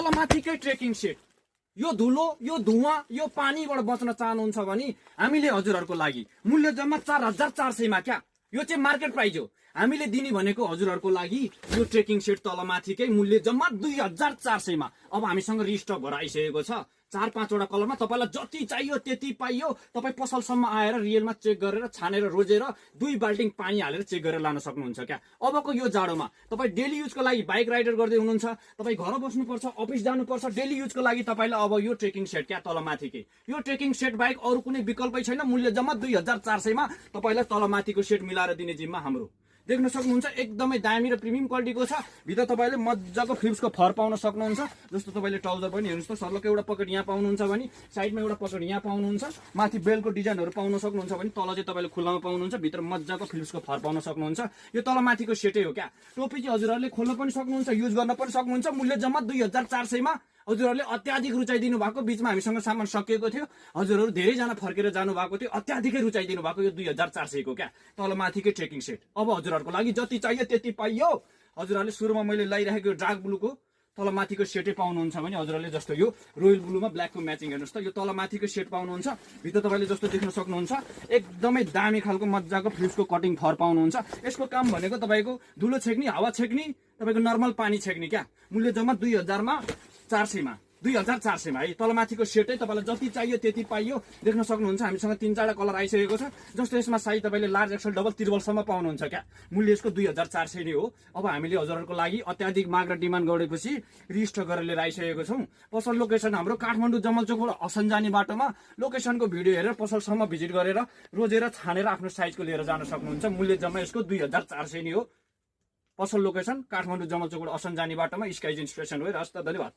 तलमाथिकै trekking set. यो धुलो, यो धुवाँ, यो पानीबाट बच्न चाहनुहुन्छ भने हामीले हजुरहरूको लागि मूल्य जम्मा 4400 मा क्या, यो चाहिँ मार्केट प्राइस हो। हामीले दिने भनेको हजुरहरूको लागि यो ट्रेकिङ सेट तलमाथिकै मूल्य जम्मा 2400 मा। अब हामीसँग रिस्टक भएर आइसकेको छ 4-5 वटा कलरमा। तपाईलाई जति चाहियो त्यति पाइयो। तपाई पसलसम्म आएर रियलमा चेक गरेर छानेर रोजेर 2 बाल्टिङ पानी हालेर चेक गरेर लान सक्नुहुन्छ क्या। अबको यो जाडोमा तपाई डेली युजको लागि बाइक राइडर गर्दै हुनुहुन्छ, तपाई घर बस्नुपर्छ, अफिस जानुपर्छ, डेली युजको लागि तपाईलाई अब यो ट्रेकिङ सेट क्या तलमाथिकै। यो ट्रेकिङ सेट बाइक अरु कुनै विकल्पै छैन। मूल्य जम्मा 2400 मा तपाईलाई तलमाथिको सेट मिलाएर दिने जिम्मा हाम्रो। देख्न सक्नुहुन्छ एकदमै दामी र प्रिमियम क्वालिटीको छ। भित्र तपाईले मज्जाको फिलिप्सको फर पाउन सक्नुहुन्छ। जस्तो तपाईले ट्राउजर पनि हेर्नुस् त, सर्लको एउटा पकेट यहाँ पाउनुहुन्छ भने साइडमा एउटा पकेट यहाँ पाउनुहुन्छ। माथि बेल्टको डिजाइनहरु पाउन सक्नुहुन्छ भने तल चाहिँ तपाईले खुल्लामा पाउनुहुन्छ। भित्र मज्जाको फिलिप्सको फर पाउन सक्नुहुन्छ। यो तलमाथिको सेटै हो क्या। टोपी चाहिँ हजुरहरुले खोल्न पनि सक्नुहुन्छ, युज गर्न पनि सक्नुहुन्छ। मूल्य जम्मा 2400 मा। हजुरहरुले अत्याधिक रुचाइदिनु भएको, बीचमा हामीसँग सामान सकिएको थियो, हजुरहरु धेरै जना फर्केर जानु भएको थियो, अत्याधिकै रुचाइदिनु भएको यो 2400 को क्या तलमाथिकै ट्रेकिङ सेट। अब हजुरहरुको लागि जति चाहियो त्यति पाइयो। हजुरहरुले सुरुमा मैले लगाइराखेको डार्क ब्लूको तलमाथिको सेटै पाउनुहुन्छ भने हजुरहरुले जस्तो यो रोयल ब्लूमा ब्ल्याकको म्याचिङ हेर्नुस् त, यो तलमाथिको सेट पाउनुहुन्छ। भित्र तपाईले जस्तो देख्न सक्नुहुन्छ एकदमै दामी खालको मज्जाको फिलिप्सको कटिङ फर पाउनुहुन्छ। यसको काम भनेको तपाईको धुलो छेक्नी, हावा छेक्नी, तपाईको नर्मल पानी छेक्नी क्या। मूल्य जम्मा 2400 मा 2400 मा है। तलमाथिको सेटै तपाईलाई जति चाहियो त्यति पाइयो। देख्न सक्नुहुन्छ हामीसँग 3-4 कलर आइसकेको छ। जस्तो यसमा साइज तपाईले लार्ज एक्सल डबल त्रिबल सम्म पाउनुहुन्छ क्या। मूल्य यसको 2400 नै हो। अब हामीले हजुरहरुको लागि अत्याधिक माग र डिमान्ड गरेपछि रिस्टक गरेर लिएर आइसकेको छौं। पसल लोकेसन हाम्रो काठमाडौँ जमलचोकबाट असन जाने बाटोमा। लोकेसनको भिडियो हेरेर पसलसम्म भिजिट गरेर रोजेर छानेर आफ्नो साइजको लिएर जान सक्नुहुन्छ। मूल्य जम्मा यसको 2400 नै हो। पसल लोकेसन काठमाडौँ जमलचोकबाट असन जाने बाटोमा स्काइजिन स्टेसन हो। हस्त धन्यवाद।